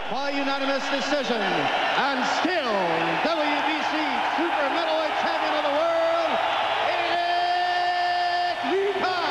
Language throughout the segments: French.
by unanimous decision, and still WBC Super Middleweight Champion of the World, Eric Lupin.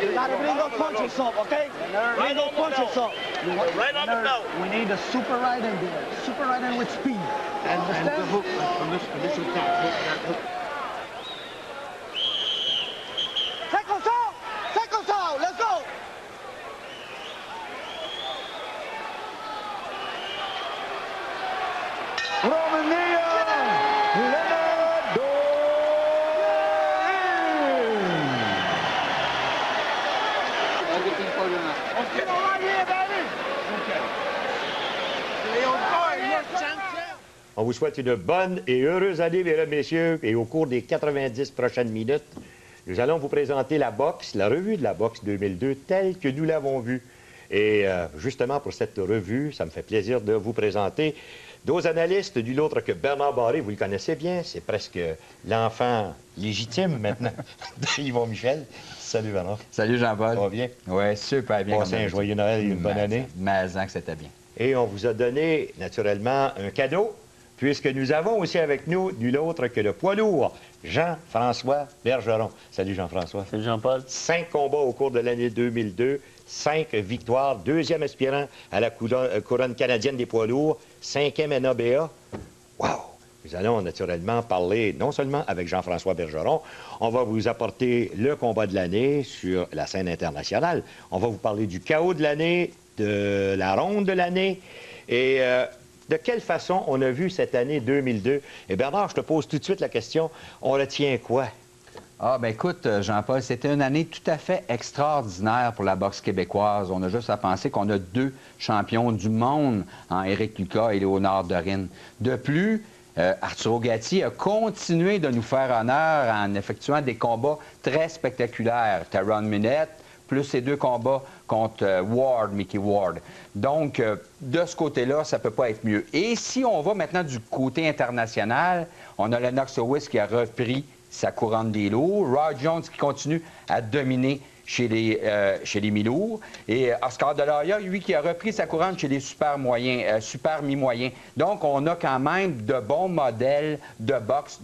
You gotta bring those punches up, okay? Bring those punches up. Right on the belt. We need a super right in there. Super right in with speed. And the hook from this attack. Hook. Take us out! Take us out! Let's go! Romania! On vous souhaite une bonne et heureuse année, mesdames, messieurs. Et au cours des 90 prochaines minutes, nous allons vous présenter la boxe, la revue de la boxe 2002, telle que nous l'avons vue. Et justement, pour cette revue, ça me fait plaisir de vous présenter nos analystes, nul autre que Bernard Barré. Vous le connaissez bien, c'est presque l'enfant légitime maintenant de Yvon Michel. Salut Bernard. Salut Jean-Paul. Ça va bien? Oui, super bien. Passez un joyeux Noël et une bonne année. Mais que c'était bien. Et on vous a donné, naturellement, un cadeau, puisque nous avons aussi avec nous nul autre que le poids lourd, Jean-François Bergeron. Salut Jean-François. Salut Jean-Paul. 5 combats au cours de l'année 2002, 5 victoires, 2e aspirant à la couronne canadienne des poids lourds, 5e NABA. Wow! Nous allons naturellement parler non seulement avec Jean-François Bergeron, on va vous apporter le combat de l'année sur la scène internationale. On va vous parler du chaos de l'année, de la ronde de l'année et de quelle façon on a vu cette année 2002. Et Bernard, je te pose tout de suite la question, on retient quoi? Ah, ben écoute, Jean-Paul, c'était une année tout à fait extraordinaire pour la boxe québécoise. On a juste à penser qu'on a 2 champions du monde en Éric Lucas et Léonard Dorine. De plus, Arturo Gatti a continué de nous faire honneur en effectuant des combats très spectaculaires. Taron Minette, plus ces 2 combats contre Mickey Ward. Donc, de ce côté-là, ça ne peut pas être mieux. Et si on va maintenant du côté international, on a Lennox Lewis qui a repris sa couronne des lourds, Roy Jones qui continue à dominer chez les mi-lourds, et Oscar De La Hoya, lui, qui a repris sa couronne chez les super moyens, super mi-moyens. Donc, on a quand même de bons modèles de boxe.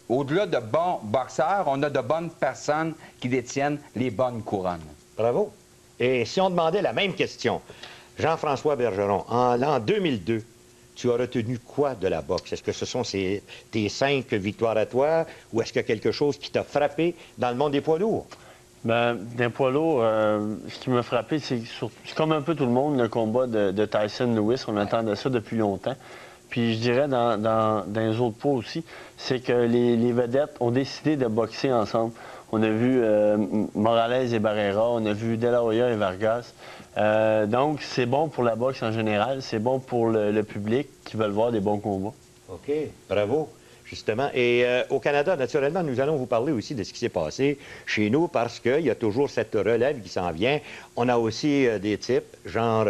Au-delà de bons boxeurs, on a de bonnes personnes qui détiennent les bonnes couronnes. Bravo. Et si on demandait la même question, Jean-François Bergeron, en l'an 2002, tu as retenu quoi de la boxe? Est-ce que ce sont tes 5 victoires à toi ou est-ce qu'il y a quelque chose qui t'a frappé dans le monde des poids lourds? Bien, d'un poids lourd, ce qui m'a frappé, c'est comme un peu tout le monde, le combat de Tyson Lewis. On attendait ça depuis longtemps. Puis je dirais dans les autres poids aussi, c'est que les vedettes ont décidé de boxer ensemble. On a vu Morales et Barrera, on a vu De La Hoya et Vargas. Donc, c'est bon pour la boxe en général, c'est bon pour le public qui veulent voir des bons combats. OK, bravo, justement. Et au Canada, naturellement, nous allons vous parler aussi de ce qui s'est passé chez nous parce qu'il y a toujours cette relève qui s'en vient. On a aussi des types, genre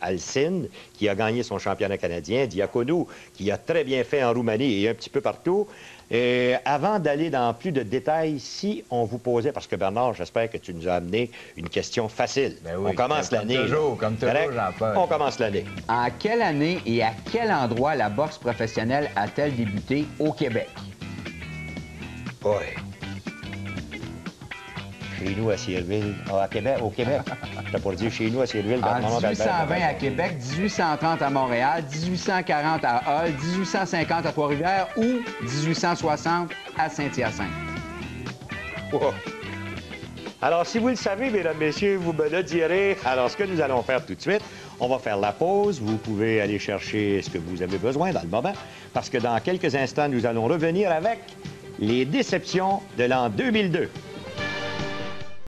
Alcine, qui a gagné son championnat canadien, Diaconou, qui a très bien fait en Roumanie et un petit peu partout. Et avant d'aller dans plus de détails, si on vous posait, parce que Bernard, j'espère que tu nous as amené une question facile. Ben oui, on commence l'année. Comme toujours, Jean-Paul. On commence l'année. En quelle année et à quel endroit la boxe professionnelle a-t-elle débuté au Québec? Oui. Chez nous à Sierville. Ah, au Québec. T'as pour dire chez nous à Sierville. En 1820 à Québec, 1830 à Montréal, 1840 à Hull, 1850 à Trois-Rivières ou 1860 à Saint-Hyacinthe. Oh. Alors, si vous le savez, mesdames, messieurs, vous me le direz. Alors, ce que nous allons faire tout de suite, on va faire la pause. Vous pouvez aller chercher ce que vous avez besoin dans le moment, parce que dans quelques instants, nous allons revenir avec les déceptions de l'an 2002.